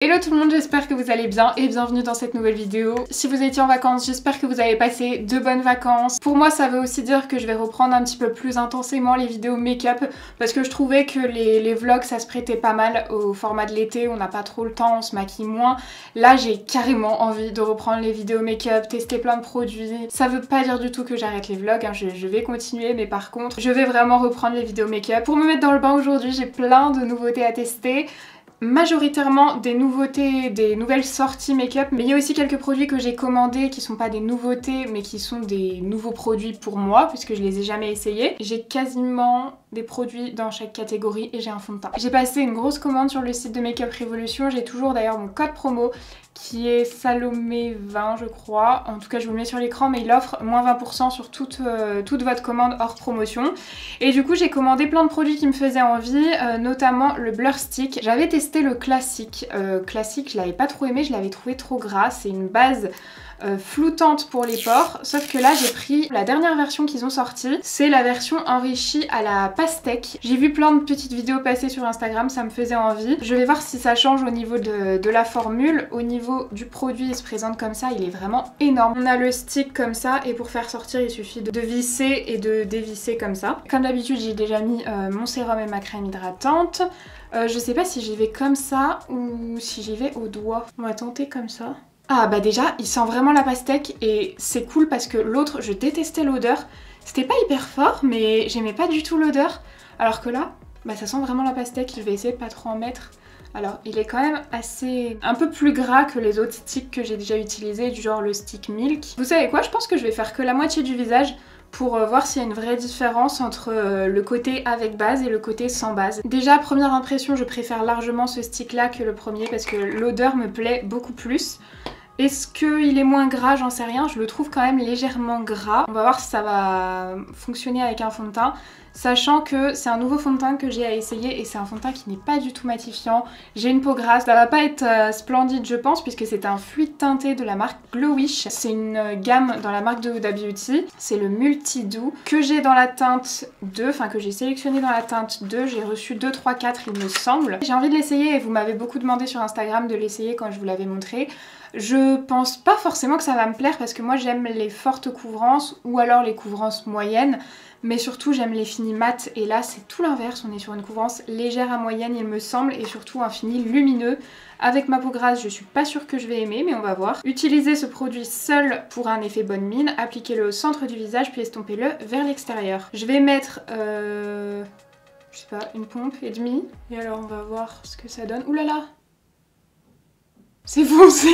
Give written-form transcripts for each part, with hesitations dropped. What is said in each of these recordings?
Hello tout le monde, j'espère que vous allez bien et bienvenue dans cette nouvelle vidéo. Si vous étiez en vacances, j'espère que vous avez passé de bonnes vacances. Pour moi, ça veut aussi dire que je vais reprendre un petit peu plus intensément les vidéos make-up parce que je trouvais que les vlogs, ça se prêtait pas mal au format de l'été, on n'a pas trop le temps, on se maquille moins. Là, j'ai carrément envie de reprendre les vidéos make-up, tester plein de produits. Ça veut pas dire du tout que j'arrête les vlogs, hein. Je vais continuer, mais par contre, je vais vraiment reprendre les vidéos make-up. Pour me mettre dans le bain aujourd'hui, j'ai plein de nouveautés à tester. Majoritairement des nouveautés, des nouvelles sorties make-up, mais il y a aussi quelques produits que j'ai commandés qui sont pas des nouveautés mais qui sont des nouveaux produits pour moi puisque je les ai jamais essayés. J'ai quasiment des produits dans chaque catégorie et j'ai un fond de teint. J'ai passé une grosse commande sur le site de Makeup Revolution, j'ai toujours d'ailleurs mon code promo qui est Salomé20 je crois, en tout cas je vous le mets sur l'écran, mais il offre moins 20% sur toute votre commande hors promotion. Et du coup j'ai commandé plein de produits qui me faisaient envie, notamment le Blur Stick. J'avais testé le classique, je l'avais pas trop aimé, je l'avais trouvé trop gras, c'est une base floutante pour les pores, sauf que là j'ai pris la dernière version qu'ils ont sortie, c'est la version enrichie à la pastèque. J'ai vu plein de petites vidéos passer sur Instagram, ça me faisait envie. Je vais voir si ça change au niveau de la formule. Au niveau du produit, il se présente comme ça, il est vraiment énorme. On a le stick comme ça et pour faire sortir il suffit de visser et de dévisser comme ça. Comme d'habitude j'ai déjà mis mon sérum et ma crème hydratante. Je sais pas si j'y vais comme ça ou si j'y vais au doigt. On va tenter comme ça. Ah bah déjà, il sent vraiment la pastèque et c'est cool parce que l'autre, je détestais l'odeur. C'était pas hyper fort, mais j'aimais pas du tout l'odeur. Alors que là, bah ça sent vraiment la pastèque. Je vais essayer de pas trop en mettre. Alors, il est quand même un peu plus gras que les autres sticks que j'ai déjà utilisés, du genre le stick Milk. Vous savez quoi? Je pense que je vais faire que la moitié du visage pour voir s'il y a une vraie différence entre le côté avec base et le côté sans base. Déjà, première impression, je préfère largement ce stick là que le premier parce que l'odeur me plaît beaucoup plus. Est-ce qu'il est moins gras? J'en sais rien, je le trouve quand même légèrement gras. On va voir si ça va fonctionner avec un fond de teint. Sachant que c'est un nouveau fond de teint que j'ai à essayer et c'est un fond de teint qui n'est pas du tout matifiant. J'ai une peau grasse, ça va pas être splendide je pense puisque c'est un fluide teinté de la marque Glowish. C'est une gamme dans la marque de Huda Beauty. C'est le Multi Doux que j'ai dans la teinte 2, enfin que j'ai sélectionné dans la teinte 2. J'ai reçu 2, 3, 4 il me semble. J'ai envie de l'essayer et vous m'avez beaucoup demandé sur Instagram de l'essayer quand je vous l'avais montré. Je pense pas forcément que ça va me plaire parce que moi j'aime les fortes couvrances ou alors les couvrances moyennes. Mais surtout j'aime les finis mat et là c'est tout l'inverse, on est sur une couvrance légère à moyenne il me semble et surtout un fini lumineux. Avec ma peau grasse je suis pas sûre que je vais aimer mais on va voir. Utilisez ce produit seul pour un effet bonne mine, appliquez-le au centre du visage puis estompez-le vers l'extérieur. Je vais mettre je sais pas, une pompe et demie et alors on va voir ce que ça donne. Ouh là là, c'est foncé.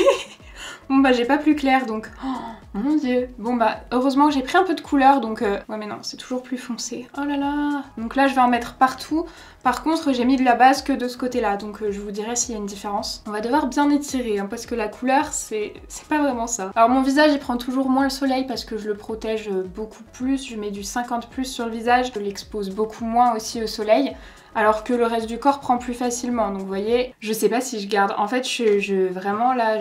Bon bah j'ai pas plus clair donc... Oh mon dieu. Bon bah heureusement que j'ai pris un peu de couleur donc... Ouais mais non c'est toujours plus foncé. Oh là là. Donc là je vais en mettre partout. Par contre j'ai mis de la base que de ce côté là donc je vous dirai s'il y a une différence. On va devoir bien étirer hein, parce que la couleur c'est pas vraiment ça. Alors mon visage il prend toujours moins le soleil parce que je le protège beaucoup plus. Je mets du 50+ sur le visage. Je l'expose beaucoup moins aussi au soleil. Alors que le reste du corps prend plus facilement. Donc vous voyez, je sais pas si je garde. En fait, vraiment là,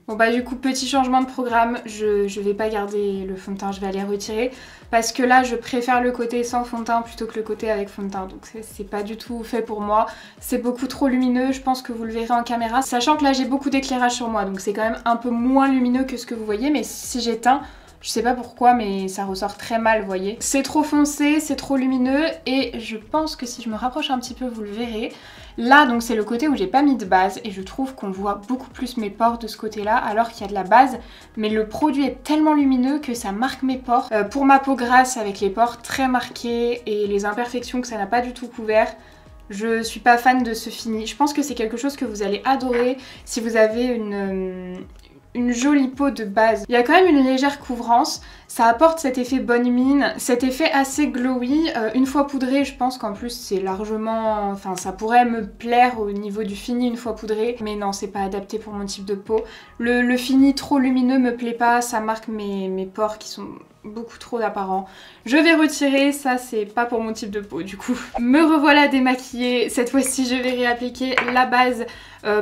Bon bah du coup, petit changement de programme. Je vais pas garder le fond de teint, je vais aller retirer. Parce que là, je préfère le côté sans fond de teint plutôt que le côté avec fond de teint. Donc c'est pas du tout fait pour moi. C'est beaucoup trop lumineux, je pense que vous le verrez en caméra. Sachant que là, j'ai beaucoup d'éclairage sur moi. Donc c'est quand même un peu moins lumineux que ce que vous voyez. Mais si j'éteins... Je sais pas pourquoi mais ça ressort très mal vous voyez. C'est trop foncé, c'est trop lumineux et je pense que si je me rapproche un petit peu vous le verrez. Là donc c'est le côté où j'ai pas mis de base et je trouve qu'on voit beaucoup plus mes pores de ce côté là alors qu'il y a de la base. Mais le produit est tellement lumineux que ça marque mes pores. Pour ma peau grasse avec les pores très marqués et les imperfections que ça n'a pas du tout couvert. Je suis pas fan de ce fini. Je pense que c'est quelque chose que vous allez adorer si vous avez une jolie peau de base. Il y a quand même une légère couvrance, ça apporte cet effet bonne mine, cet effet assez glowy. Une fois poudré, je pense qu'en plus c'est largement... Enfin ça pourrait me plaire au niveau du fini une fois poudré, mais non c'est pas adapté pour mon type de peau. Le fini trop lumineux me plaît pas, ça marque mes pores qui sont beaucoup trop apparents. Je vais retirer, ça c'est pas pour mon type de peau du coup. Me revoilà démaquillée, cette fois-ci je vais réappliquer la base,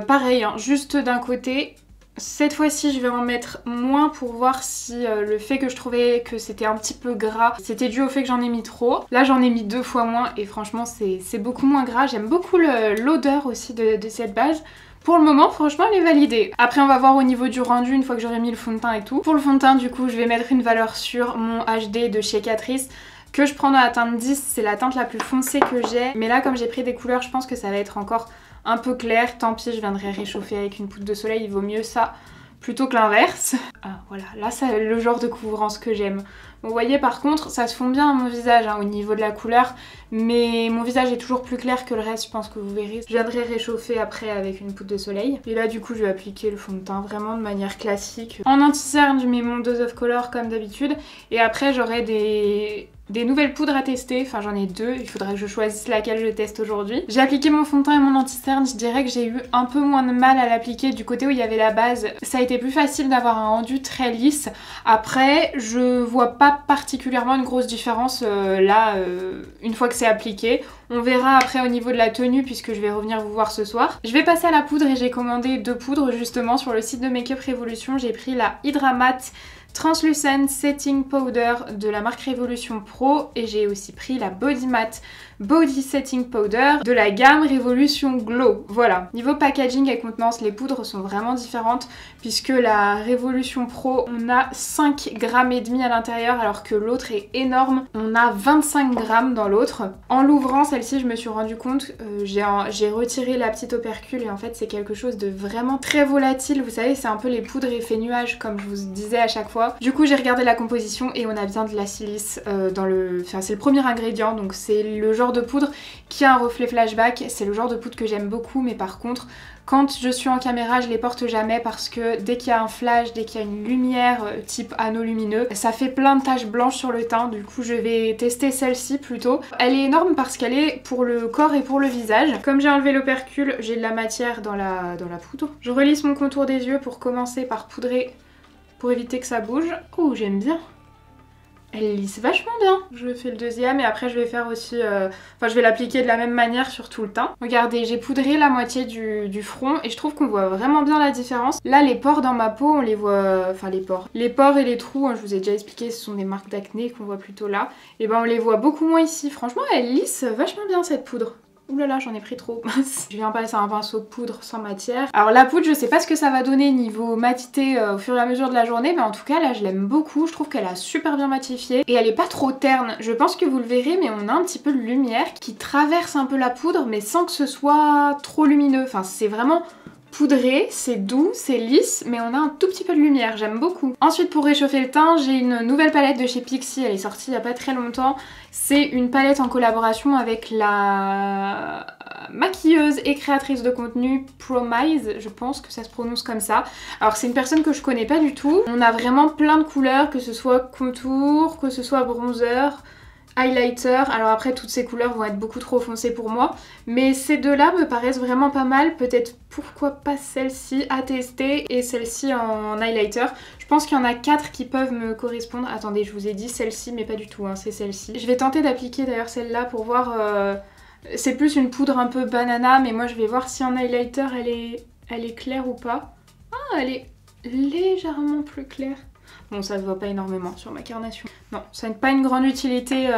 pareil hein, juste d'un côté. Cette fois-ci je vais en mettre moins pour voir si le fait que je trouvais que c'était un petit peu gras, c'était dû au fait que j'en ai mis trop. Là j'en ai mis 2 fois moins et franchement c'est beaucoup moins gras. J'aime beaucoup l'odeur aussi de cette base. Pour le moment, franchement, elle est validée. Après, on va voir au niveau du rendu une fois que j'aurai mis le fond de teint et tout. Pour le fond de teint, du coup, je vais mettre une valeur sur mon HD de chez Catrice que je prends dans la teinte 10. C'est la teinte la plus foncée que j'ai. Mais là, comme j'ai pris des couleurs, je pense que ça va être encore un peu clair. Tant pis, je viendrai réchauffer avec une poudre de soleil. Il vaut mieux ça plutôt que l'inverse. Ah, voilà, là, c'est le genre de couvrance que j'aime. Vous voyez, par contre, ça se fond bien à mon visage au niveau de la couleur, mais mon visage est toujours plus clair que le reste, je pense que vous verrez. Je viendrai réchauffer après avec une poudre de soleil. Et là, du coup, je vais appliquer le fond de teint vraiment de manière classique. En anti-cerne, je mets mon Dose of Color comme d'habitude. Et après, j'aurai des nouvelles poudres à tester, enfin j'en ai deux, il faudrait que je choisisse laquelle je teste aujourd'hui. J'ai appliqué mon fond de teint et mon anti-cerne, je dirais que j'ai eu un peu moins de mal à l'appliquer du côté où il y avait la base. Ça a été plus facile d'avoir un rendu très lisse. Après, je vois pas particulièrement une grosse différence une fois que c'est appliqué. On verra après au niveau de la tenue puisque je vais revenir vous voir ce soir. Je vais passer à la poudre et j'ai commandé 2 poudres justement sur le site de Make Up Revolution. J'ai pris la Hydra Matte Translucent Setting Powder de la marque Revolution Pro et j'ai aussi pris la Body Matte Body Setting Powder de la gamme Revolution Glow. Voilà. Niveau packaging et contenance, les poudres sont vraiment différentes puisque la Revolution Pro, on a 5 grammes et demi à l'intérieur alors que l'autre est énorme. On a 25 grammes dans l'autre. En l'ouvrant, celle-ci, je me suis rendu compte, j'ai retiré la petite opercule et en fait, c'est quelque chose de vraiment très volatile. Vous savez, c'est un peu les poudres effet nuage comme je vous disais à chaque fois. Du coup, j'ai regardé la composition et on a bien de la silice dans le... Enfin, c'est le premier ingrédient, donc c'est le genre de poudre qui a un reflet flashback. C'est le genre de poudre que j'aime beaucoup, mais par contre, quand je suis en caméra, je les porte jamais parce que dès qu'il y a un flash, dès qu'il y a une lumière type anneau lumineux, ça fait plein de taches blanches sur le teint. Du coup, je vais tester celle-ci plutôt. Elle est énorme parce qu'elle est pour le corps et pour le visage. Comme j'ai enlevé l'opercule, j'ai de la matière dans la poudre. Je relisse mon contour des yeux pour commencer par poudrer pour éviter que ça bouge. Oh, j'aime bien. Elle lisse vachement bien. Je fais le deuxième et après je vais faire aussi... je vais l'appliquer de la même manière sur tout le teint. Regardez, j'ai poudré la moitié du front et je trouve qu'on voit vraiment bien la différence. Là, les pores dans ma peau, on les voit... Enfin, les pores. Les pores et les trous, je vous ai déjà expliqué, ce sont des marques d'acné qu'on voit plutôt là. Et ben, on les voit beaucoup moins ici. Franchement, elle lisse vachement bien cette poudre. Ouh là là, j'en ai pris trop. Je viens passer un pinceau poudre sans matière. Alors la poudre, je sais pas ce que ça va donner niveau matité au fur et à mesure de la journée, mais en tout cas là je l'aime beaucoup. Je trouve qu'elle a super bien matifié et elle est pas trop terne. Je pense que vous le verrez, mais on a un petit peu de lumière qui traverse un peu la poudre, mais sans que ce soit trop lumineux. Enfin, c'est vraiment poudré, c'est doux, c'est lisse, mais on a un tout petit peu de lumière, j'aime beaucoup. Ensuite, pour réchauffer le teint, j'ai une nouvelle palette de chez Pixi, elle est sortie il y a pas très longtemps. C'est une palette en collaboration avec la maquilleuse et créatrice de contenu Promise, je pense que ça se prononce comme ça. Alors c'est une personne que je connais pas du tout. On a vraiment plein de couleurs, que ce soit contour, que ce soit bronzer, highlighter. Alors après toutes ces couleurs vont être beaucoup trop foncées pour moi, mais ces deux-là me paraissent vraiment pas mal. Peut-être pourquoi pas celle-ci à tester et celle-ci en highlighter. Je pense qu'il y en a 4 qui peuvent me correspondre. Attendez, je vous ai dit celle-ci mais pas du tout, c'est celle-ci. Je vais tenter d'appliquer d'ailleurs celle-là pour voir... C'est plus une poudre un peu banana, mais moi je vais voir si en highlighter elle est claire ou pas. Ah, elle est légèrement plus claire. Bon, ça se voit pas énormément sur ma carnation. Non, ça n'a pas une grande utilité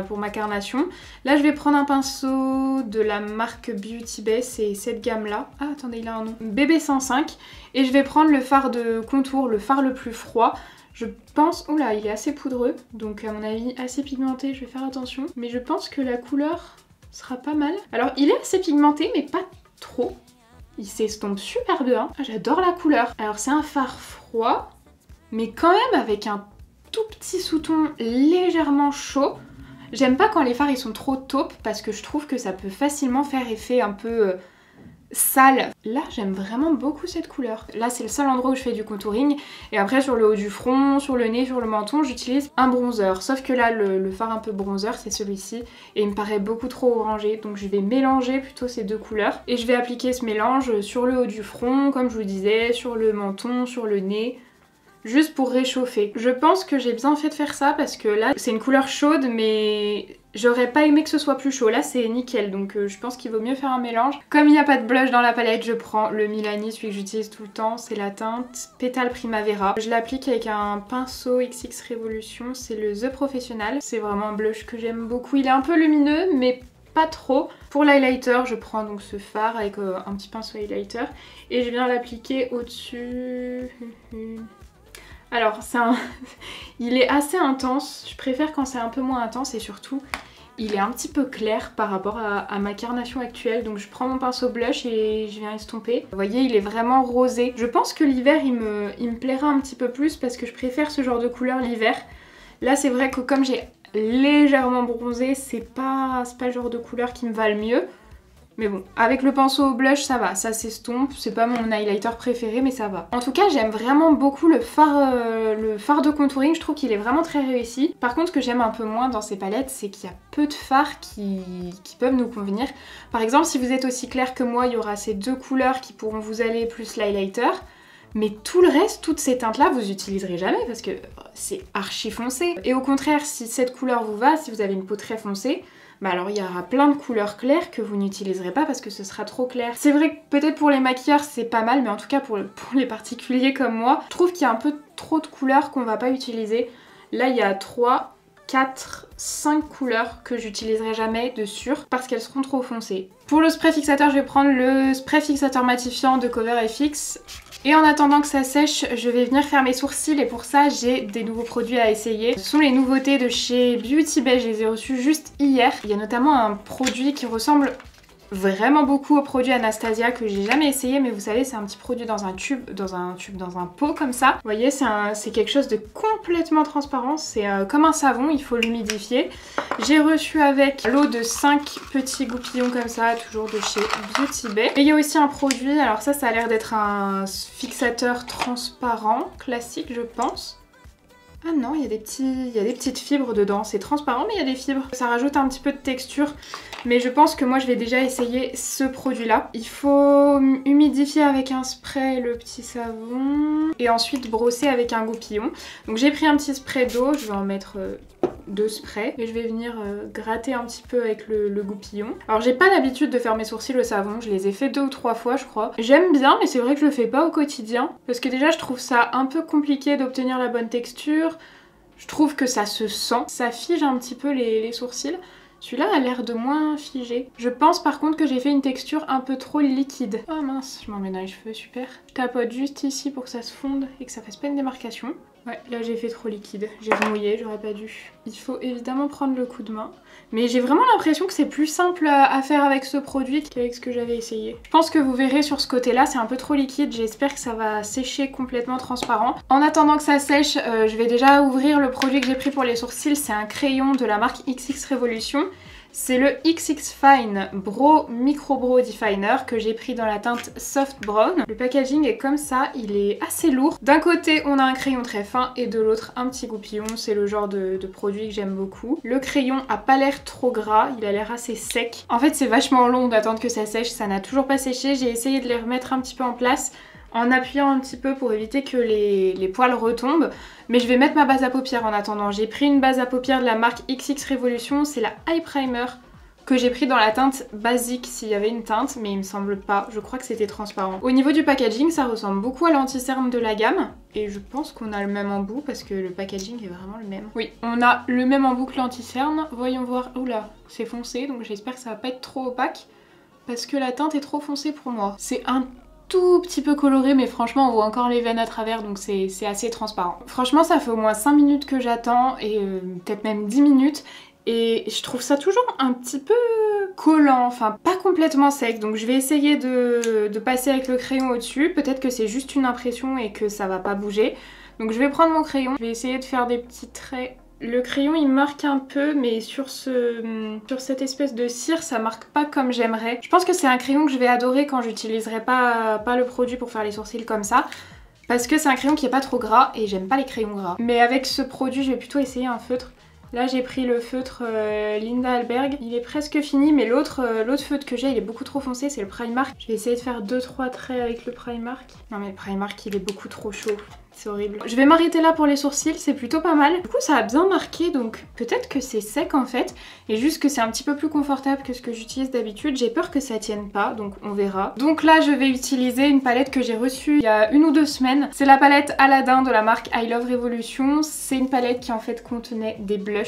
pour ma carnation. Là, je vais prendre un pinceau de la marque Beauty Bay, c'est cette gamme-là. Ah, attendez, il a un nom. BB105. Et je vais prendre le fard de contour, le fard le plus froid. Je pense... Oula, il est assez poudreux, donc à mon avis assez pigmenté, je vais faire attention. Mais je pense que la couleur sera pas mal. Alors, il est assez pigmenté, mais pas trop. Il s'estompe super bien. Ah, j'adore la couleur. Alors, c'est un fard froid, mais quand même avec un tout petit sous-ton légèrement chaud. J'aime pas quand les fards ils sont trop taupes parce que je trouve que ça peut facilement faire effet un peu sale. Là j'aime vraiment beaucoup cette couleur. Là c'est le seul endroit où je fais du contouring et après sur le haut du front, sur le nez, sur le menton j'utilise un bronzer. Sauf que là le fard un peu bronzer c'est celui-ci et il me paraît beaucoup trop orangé, donc je vais mélanger plutôt ces deux couleurs et je vais appliquer ce mélange sur le haut du front comme je vous disais, sur le menton, sur le nez, juste pour réchauffer. Je pense que j'ai bien fait de faire ça parce que là c'est une couleur chaude mais j'aurais pas aimé que ce soit plus chaud. Là c'est nickel, donc je pense qu'il vaut mieux faire un mélange. Comme il n'y a pas de blush dans la palette, je prends le Milani, celui que j'utilise tout le temps, c'est la teinte Pétale Primavera. Je l'applique avec un pinceau XX Revolution, c'est le The Professional. C'est vraiment un blush que j'aime beaucoup. Il est un peu lumineux mais pas trop. Pour l'highlighter, je prends donc ce fard avec un petit pinceau highlighter et je viens l'appliquer au-dessus. Alors, il est assez intense, je préfère quand c'est un peu moins intense et surtout, il est un petit peu clair par rapport à ma carnation actuelle. Donc je prends mon pinceau blush et je viens estomper. Vous voyez, il est vraiment rosé. Je pense que l'hiver, il me plaira un petit peu plus parce que je préfère ce genre de couleur l'hiver. Là, c'est vrai que comme j'ai légèrement bronzé, c'est pas le genre de couleur qui me va le mieux. Mais bon, avec le pinceau blush, ça va, ça s'estompe. C'est pas mon highlighter préféré, mais ça va. En tout cas, j'aime vraiment beaucoup le fard de contouring. Je trouve qu'il est vraiment très réussi. Par contre, ce que j'aime un peu moins dans ces palettes, c'est qu'il y a peu de fards qui peuvent nous convenir. Par exemple, si vous êtes aussi clair que moi, il y aura ces deux couleurs qui pourront vous aller plus l'highlighter. Mais tout le reste, toutes ces teintes-là, vous utiliserez jamais parce que c'est archi foncé. Et au contraire, si cette couleur vous va, si vous avez une peau très foncée, bah alors il y aura plein de couleurs claires que vous n'utiliserez pas parce que ce sera trop clair. C'est vrai que peut-être pour les maquilleurs c'est pas mal, mais en tout cas pour les particuliers comme moi, je trouve qu'il y a un peu trop de couleurs qu'on va pas utiliser. Là il y a 3, 4, 5 couleurs que j'utiliserai jamais de sûr parce qu'elles seront trop foncées. Pour le spray fixateur, je vais prendre le spray fixateur matifiant de Cover FX. Et en attendant que ça sèche, je vais venir faire mes sourcils et pour ça j'ai des nouveaux produits à essayer. Ce sont les nouveautés de chez Beauty Bay, je les ai reçus juste hier. Il y a notamment un produit qui ressemble vraiment beaucoup au produit Anastasia que j'ai jamais essayé, mais vous savez c'est un petit produit dans un tube, dans un pot comme ça. Vous voyez c'est quelque chose de complètement transparent, c'est comme un savon, il faut l'humidifier. J'ai reçu avec l'eau de 5 petits goupillons comme ça, toujours de chez Beauty Bay. Et il y a aussi un produit, alors ça a l'air d'être un fixateur transparent, classique je pense. Ah non, il y a des petites fibres dedans, c'est transparent mais il y a des fibres. Ça rajoute un petit peu de texture, mais je pense que moi je vais déjà essayer ce produit-là. Il faut humidifier avec un spray le petit savon et ensuite brosser avec un goupillon. Donc j'ai pris un petit spray d'eau, je vais en mettre 2 sprays et je vais venir gratter un petit peu avec le goupillon. Alors j'ai pas l'habitude de faire mes sourcils au savon, je les ai fait 2 ou 3 fois je crois. J'aime bien mais c'est vrai que je le fais pas au quotidien parce que déjà je trouve ça un peu compliqué d'obtenir la bonne texture. Je trouve que ça se sent, ça fige un petit peu les sourcils. Celui-là a l'air de moins figé. Je pense par contre que j'ai fait une texture un peu trop liquide. Oh mince, je m'en mets dans les cheveux, super. Je tapote juste ici pour que ça se fonde et que ça fasse pas une démarcation. Ouais, là j'ai fait trop liquide, j'ai mouillé, j'aurais pas dû. Il faut évidemment prendre le coup de main. Mais j'ai vraiment l'impression que c'est plus simple à faire avec ce produit qu'avec ce que j'avais essayé. Je pense que vous verrez sur ce côté-là, c'est un peu trop liquide. J'espère que ça va sécher complètement transparent. En attendant que ça sèche, je vais déjà ouvrir le produit que j'ai pris pour les sourcils. C'est un crayon de la marque XX Revolution. C'est le XX Fine Micro Brow Definer que j'ai pris dans la teinte Soft Brown. Le packaging est comme ça, il est assez lourd. D'un côté, on a un crayon très fin et de l'autre, un petit goupillon. C'est le genre de produit que j'aime beaucoup. Le crayon a pas l'air trop gras, il a l'air assez sec. En fait, c'est vachement long d'attendre que ça sèche, ça n'a toujours pas séché. J'ai essayé de les remettre un petit peu en place en appuyant un petit peu pour éviter que les poils retombent. Mais je vais mettre ma base à paupières en attendant. J'ai pris une base à paupières de la marque XX Revolution, c'est la Eye Primer que j'ai pris dans la teinte basique s'il y avait une teinte, mais il me semble pas, je crois que c'était transparent. Au niveau du packaging, ça ressemble beaucoup à l'anti-cerne de la gamme, et je pense qu'on a le même embout parce que le packaging est vraiment le même. Oui, on a le même embout que l'anti-cerne, voyons voir, oula, c'est foncé, donc j'espère que ça va pas être trop opaque, parce que la teinte est trop foncée pour moi. C'est un tout petit peu coloré, mais franchement on voit encore les veines à travers, donc c'est assez transparent. Franchement ça fait au moins 5 minutes que j'attends, et peut-être même 10 minutes, et je trouve ça toujours un petit peu collant, enfin pas complètement sec, donc je vais essayer de passer avec le crayon au-dessus. Peut-être que c'est juste une impression et que ça va pas bouger. Donc je vais prendre mon crayon, je vais essayer de faire des petits traits. Le crayon il marque un peu, mais sur cette espèce de cire ça marque pas comme j'aimerais. Je pense que c'est un crayon que je vais adorer quand j'utiliserai pas le produit pour faire les sourcils comme ça, parce que c'est un crayon qui est pas trop gras et j'aime pas les crayons gras. Mais avec ce produit je vais plutôt essayer un feutre. Là j'ai pris le feutre Linda Alberg, il est presque fini, mais l'autre feutre que j'ai il est beaucoup trop foncé, c'est le Primark. Je vais essayer de faire 2-3 traits avec le Primark. Non mais le Primark il est beaucoup trop chaud, c'est horrible. Je vais m'arrêter là pour les sourcils, c'est plutôt pas mal. Du coup ça a bien marqué, donc peut-être que c'est sec en fait, et juste que c'est un petit peu plus confortable que ce que j'utilise d'habitude. J'ai peur que ça tienne pas, donc on verra. Donc là je vais utiliser une palette que j'ai reçue il y a 1 ou 2 semaines. C'est la palette Aladdin de la marque I Love Revolution. C'est une palette qui en fait contenait des blushs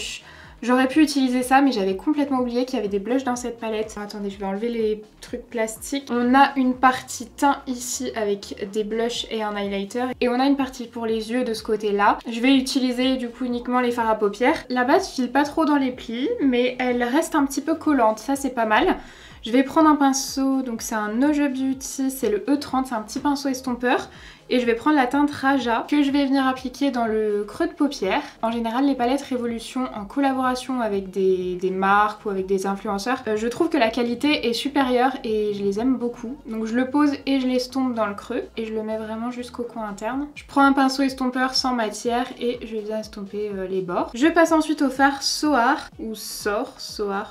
J'aurais pu utiliser ça, mais j'avais complètement oublié qu'il y avait des blushs dans cette palette. Alors, attendez, je vais enlever les trucs plastiques. On a une partie teint ici avec des blushs et un highlighter. Et on a une partie pour les yeux de ce côté-là. Je vais utiliser du coup uniquement les fards à paupières. La base file pas trop dans les plis, mais elle reste un petit peu collante. Ça, c'est pas mal. Je vais prendre un pinceau, donc c'est un Ojo Beauty, c'est le E30, c'est un petit pinceau estompeur. Et je vais prendre la teinte Raja que je vais venir appliquer dans le creux de paupière. En général, les palettes Révolution en collaboration avec des marques ou avec des influenceurs, je trouve que la qualité est supérieure et je les aime beaucoup. Donc je le pose et je l'estompe dans le creux et je le mets vraiment jusqu'au coin interne. Je prends un pinceau estompeur sans matière et je viens estomper les bords. Je passe ensuite au fard Soar ou Soar,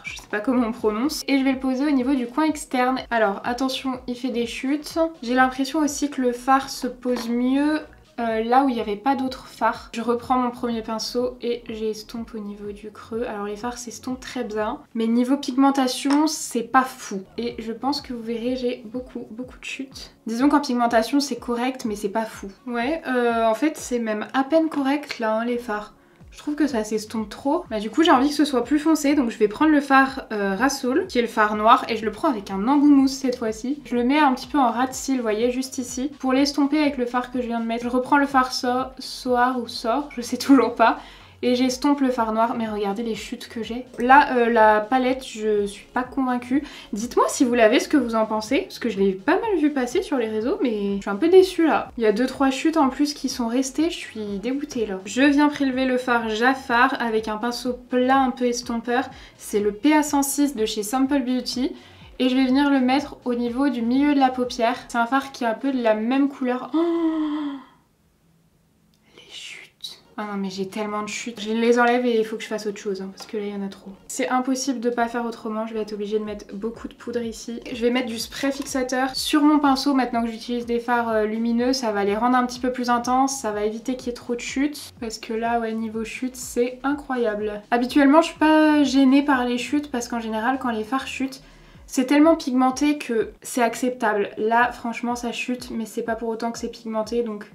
je sais pas comment on prononce. Et je vais le poser au niveau du coin externe. Alors attention, il fait des chutes. J'ai l'impression aussi que le fard se pose mieux là où il n'y avait pas d'autres fards. Je reprends mon premier pinceau et j'estompe au niveau du creux. Alors les fards s'estompent très bien, mais niveau pigmentation c'est pas fou. Et je pense que vous verrez, j'ai beaucoup de chutes. Disons qu'en pigmentation c'est correct, mais c'est pas fou. Ouais, en fait c'est même à peine correct là, hein, les fards. Je trouve que ça s'estompe trop. Bah du coup j'ai envie que ce soit plus foncé, donc je vais prendre le fard Rasoul, qui est le fard noir, et je le prends avec un embout mousse cette fois-ci. Je le mets un petit peu en ras de cils, vous voyez, juste ici, pour l'estomper avec le fard que je viens de mettre. Je reprends le fard Soar ou Sor, je sais toujours pas. Et j'estompe le fard noir, mais regardez les chutes que j'ai. Là, la palette, je suis pas convaincue. Dites-moi si vous l'avez, ce que vous en pensez, parce que je l'ai pas mal vu passer sur les réseaux, mais je suis un peu déçue là. Il y a 2-3 chutes en plus qui sont restées, je suis dégoûtée là. Je viens prélever le fard Jafar avec un pinceau plat un peu estompeur. C'est le PA106 de chez Simple Beauty. Et je vais venir le mettre au niveau du milieu de la paupière. C'est un fard qui est un peu de la même couleur. Oh, ah non mais j'ai tellement de chutes. Je les enlève et il faut que je fasse autre chose, hein, parce que là il y en a trop. C'est impossible de pas faire autrement, je vais être obligée de mettre beaucoup de poudre ici. Je vais mettre du spray fixateur sur mon pinceau maintenant que j'utilise des fards lumineux. Ça va les rendre un petit peu plus intenses, ça va éviter qu'il y ait trop de chutes. Parce que là, ouais, niveau chute, c'est incroyable. Habituellement, je suis pas gênée par les chutes parce qu'en général, quand les fards chutent, c'est tellement pigmenté que c'est acceptable. Là, franchement, ça chute, mais c'est pas pour autant que c'est pigmenté, donc...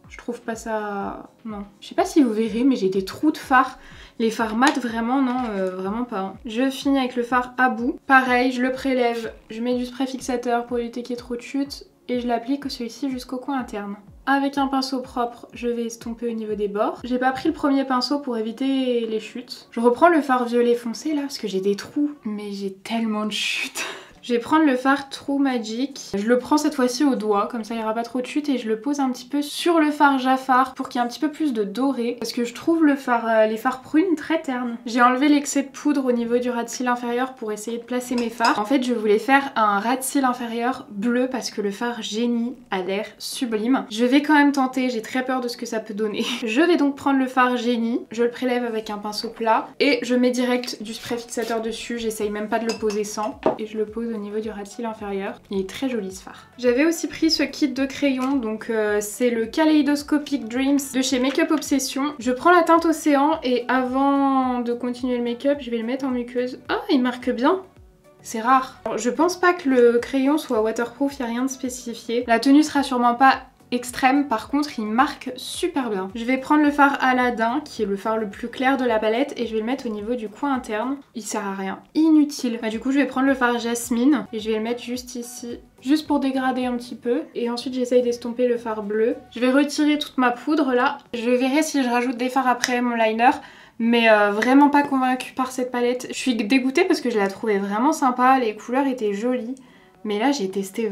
je trouve pas ça... non. Je sais pas si vous verrez, mais j'ai des trous de fard. Les fards mat, vraiment, non, vraiment pas. Hein. Je finis avec le fard à bout. Pareil, je le prélève, je mets du spray fixateur pour éviter qu'il y ait trop de chute et je l'applique celui-ci jusqu'au coin interne. Avec un pinceau propre, je vais estomper au niveau des bords. J'ai pas pris le premier pinceau pour éviter les chutes. Je reprends le fard violet foncé là, parce que j'ai des trous, mais j'ai tellement de chutes. Je vais prendre le fard True Magic. Je le prends cette fois-ci au doigt, comme ça il n'y aura pas trop de chute, et je le pose un petit peu sur le fard Jafar pour qu'il y ait un petit peu plus de doré, parce que je trouve les fards prunes très ternes. J'ai enlevé l'excès de poudre au niveau du ras de cils inférieur pour essayer de placer mes fards. En fait, je voulais faire un ras de cils inférieur bleu parce que le fard Génie a l'air sublime. Je vais quand même tenter, j'ai très peur de ce que ça peut donner. Je vais donc prendre le fard Génie, je le prélève avec un pinceau plat et je mets direct du spray fixateur dessus, j'essaye même pas de le poser sans, et je le pose au niveau du ras de cils inférieur. Il est très joli ce fard. J'avais aussi pris ce kit de crayons, donc c'est le Kaleidoscopic Dreams de chez Makeup Obsession. Je prends la teinte Océan et avant de continuer le make-up, je vais le mettre en muqueuse. Ah, il marque bien! C'est rare. Alors, je pense pas que le crayon soit waterproof, il n'y a rien de spécifié. La tenue sera sûrement pas extrême, par contre il marque super bien. Je vais prendre le fard Aladdin, qui est le fard le plus clair de la palette, et je vais le mettre au niveau du coin interne. Il sert à rien, inutile. Bah, du coup je vais prendre le fard Jasmine et je vais le mettre juste ici, juste pour dégrader un petit peu, et ensuite j'essaye d'estomper le fard bleu. Je vais retirer toute ma poudre là, je verrai si je rajoute des fards après mon liner, mais vraiment pas convaincue par cette palette. Je suis dégoûtée parce que je la trouvais vraiment sympa, les couleurs étaient jolies, mais là j'ai testé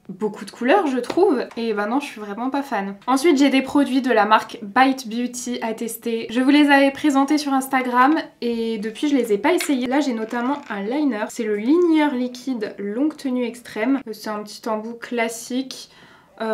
beaucoup de couleurs je trouve, et bah non, je suis vraiment pas fan. Ensuite j'ai des produits de la marque Bite Beauty à tester. Je vous les avais présentés sur Instagram et depuis je les ai pas essayés. Là j'ai notamment un liner, c'est le Ligneur liquide longue tenue extrême. C'est un petit embout classique.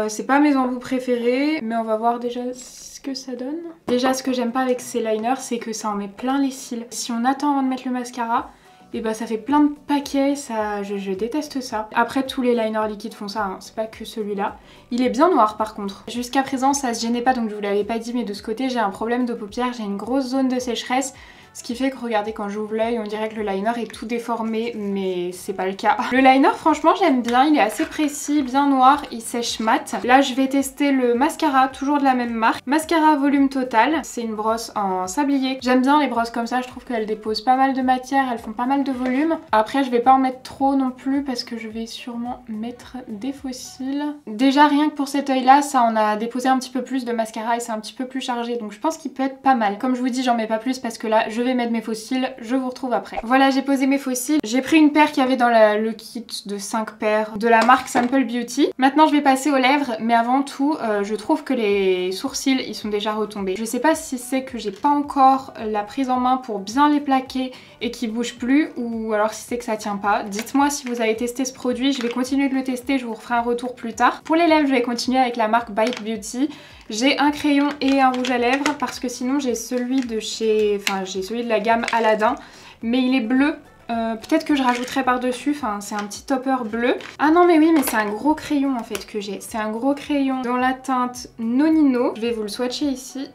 C'est pas mes embouts préférés, mais on va voir déjà ce que ça donne. Déjà ce que j'aime pas avec ces liners, c'est que ça en met plein les cils. Si on attend avant de mettre le mascara, et bah ça fait plein de paquets, ça, je déteste ça. Après tous les liners liquides font ça, hein, c'est pas que celui-là. Il est bien noir par contre. Jusqu'à présent ça se gênait pas, donc je vous l'avais pas dit, mais de ce côté j'ai un problème de paupières, j'ai une grosse zone de sécheresse. Ce qui fait que regardez, quand j'ouvre l'œil, on dirait que le liner est tout déformé, mais c'est pas le cas. Le liner, franchement, j'aime bien. Il est assez précis, bien noir, il sèche mat. Là, je vais tester le mascara, toujours de la même marque. Mascara volume total. C'est une brosse en sablier. J'aime bien les brosses comme ça, je trouve qu'elles déposent pas mal de matière, elles font pas mal de volume. Après, je vais pas en mettre trop non plus parce que je vais sûrement mettre des faux cils. Déjà, rien que pour cet œil-là, ça en a déposé un petit peu plus de mascara et c'est un petit peu plus chargé. Donc je pense qu'il peut être pas mal. Comme je vous dis, j'en mets pas plus parce que là, je vais mettre mes faux cils. Je vous retrouve après. Voilà, j'ai posé mes faux cils. J'ai pris une paire qu'il y avait dans le kit de 5 paires de la marque Sample Beauty. Maintenant, je vais passer aux lèvres. Mais avant tout, je trouve que les sourcils, ils sont déjà retombés. Je sais pas si c'est que j'ai pas encore la prise en main pour bien les plaquer et qu'ils bougent plus, ou alors si c'est que ça tient pas. Dites-moi si vous avez testé ce produit. Je vais continuer de le tester. Je vous referai un retour plus tard. Pour les lèvres, je vais continuer avec la marque Bite Beauty. J'ai un crayon et un rouge à lèvres parce que sinon j'ai celui de chez... Enfin, j'ai celui de la gamme Aladdin, mais il est bleu. Peut-être que je rajouterai par-dessus, enfin c'est un petit topper bleu. Ah non mais oui, mais c'est un gros crayon en fait que j'ai. C'est un gros crayon dans la teinte Nonino. Je vais vous le swatcher ici.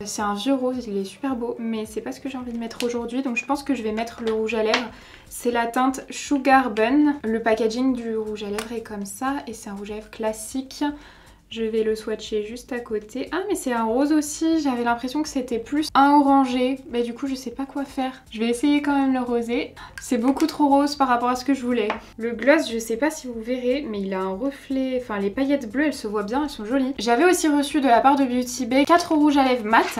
C'est un vieux rose, il est super beau, mais c'est pas ce que j'ai envie de mettre aujourd'hui, donc je pense que je vais mettre le rouge à lèvres. C'est la teinte Sugar Bun. Le packaging du rouge à lèvres est comme ça, et c'est un rouge à lèvres classique. Je vais le swatcher juste à côté. Ah mais c'est un rose aussi, j'avais l'impression que c'était plus un orangé. Mais du coup je sais pas quoi faire. Je vais essayer quand même le rosé. C'est beaucoup trop rose par rapport à ce que je voulais. Le gloss, je sais pas si vous verrez, mais il a un reflet. Enfin les paillettes bleues, elles se voient bien, elles sont jolies. J'avais aussi reçu de la part de Beauty Bay 4 rouges à lèvres mat.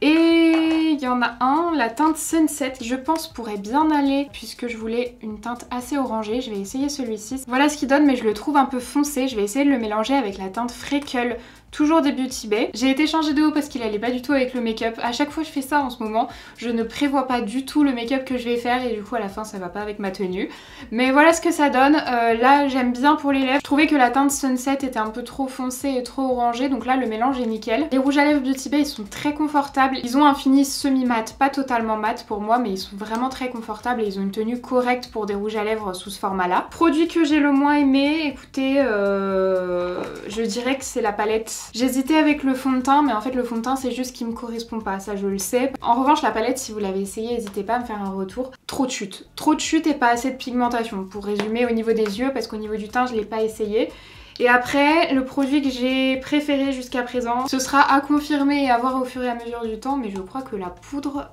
Et il y en a un, la teinte Sunset, qui je pense pourrait bien aller puisque je voulais une teinte assez orangée. Je vais essayer celui-ci. Voilà ce qu'il donne, mais je le trouve un peu foncé. Je vais essayer de le mélanger avec la teinte Freckle, toujours des Beauty Bay. J'ai été changer de haut parce qu'il allait pas du tout avec le make-up. À chaque fois je fais ça en ce moment. Je ne prévois pas du tout le make-up que je vais faire et du coup à la fin ça va pas avec ma tenue. Mais voilà ce que ça donne. Là j'aime bien pour les lèvres. Je trouvais que la teinte Sunset était un peu trop foncée et trop orangée, donc là le mélange est nickel. Les rouges à lèvres Beauty Bay ils sont très confortables. Ils ont un fini semi-mat, pas totalement mat pour moi, mais ils sont vraiment très confortables et ils ont une tenue correcte pour des rouges à lèvres sous ce format là. Produit que j'ai le moins aimé, écoutez, je dirais que c'est la palette. J'hésitais avec le fond de teint, mais en fait le fond de teint c'est juste qu'il me correspond pas, ça je le sais. En revanche la palette, si vous l'avez essayé, n'hésitez pas à me faire un retour. Trop de chute. Trop de chute et pas assez de pigmentation. Pour résumer, au niveau des yeux, parce qu'au niveau du teint je l'ai pas essayé. Et après, le produit que j'ai préféré jusqu'à présent, ce sera à confirmer et à voir au fur et à mesure du temps, mais je crois que la poudre,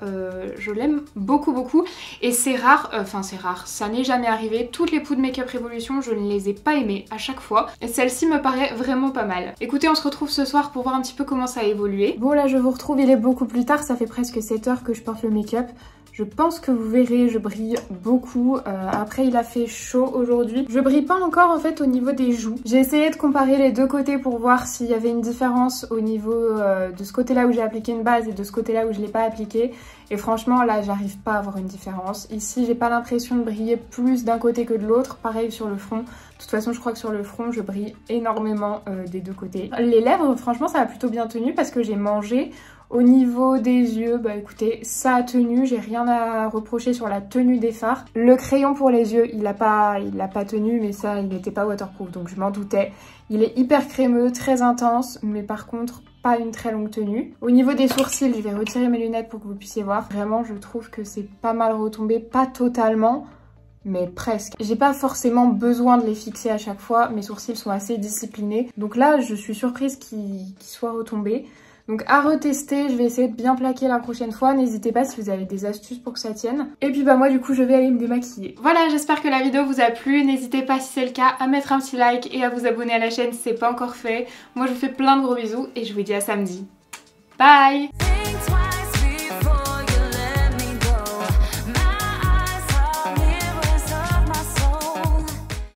je l'aime beaucoup beaucoup. Et c'est rare, enfin c'est rare, ça n'est jamais arrivé. Toutes les poudres Make-up Revolution, je ne les ai pas aimées à chaque fois. Et celle-ci me paraît vraiment pas mal. Écoutez, on se retrouve ce soir pour voir un petit peu comment ça a évolué. Bon là, je vous retrouve, il est beaucoup plus tard, ça fait presque 7 heures que je porte le make-up. Je pense que vous verrez, je brille beaucoup. Après, il a fait chaud aujourd'hui. Je brille pas encore en fait au niveau des joues. J'ai essayé de comparer les deux côtés pour voir s'il y avait une différence au niveau de ce côté-là où j'ai appliqué une base et de ce côté-là où je l'ai pas appliqué. Et franchement, là, j'arrive pas à avoir une différence. Ici, j'ai pas l'impression de briller plus d'un côté que de l'autre. Pareil sur le front. De toute façon, je crois que sur le front, je brille énormément des deux côtés. Les lèvres, franchement, ça a plutôt bien tenu parce que j'ai mangé. Au niveau des yeux, bah écoutez, ça a tenu, j'ai rien à reprocher sur la tenue des fards. Le crayon pour les yeux, il l'a pas tenu, mais ça, il n'était pas waterproof, donc je m'en doutais. Il est hyper crémeux, très intense, mais par contre, pas une très longue tenue. Au niveau des sourcils, je vais retirer mes lunettes pour que vous puissiez voir. Vraiment, je trouve que c'est pas mal retombé, pas totalement, mais presque. J'ai pas forcément besoin de les fixer à chaque fois, mes sourcils sont assez disciplinés. Donc là, je suis surprise qu'ils soient retombés. Donc à retester, je vais essayer de bien plaquer la prochaine fois. N'hésitez pas si vous avez des astuces pour que ça tienne. Et puis bah moi du coup je vais aller me démaquiller. Voilà, j'espère que la vidéo vous a plu. N'hésitez pas si c'est le cas à mettre un petit like et à vous abonner à la chaîne si c'est pas encore fait. Moi je vous fais plein de gros bisous et je vous dis à samedi. Bye!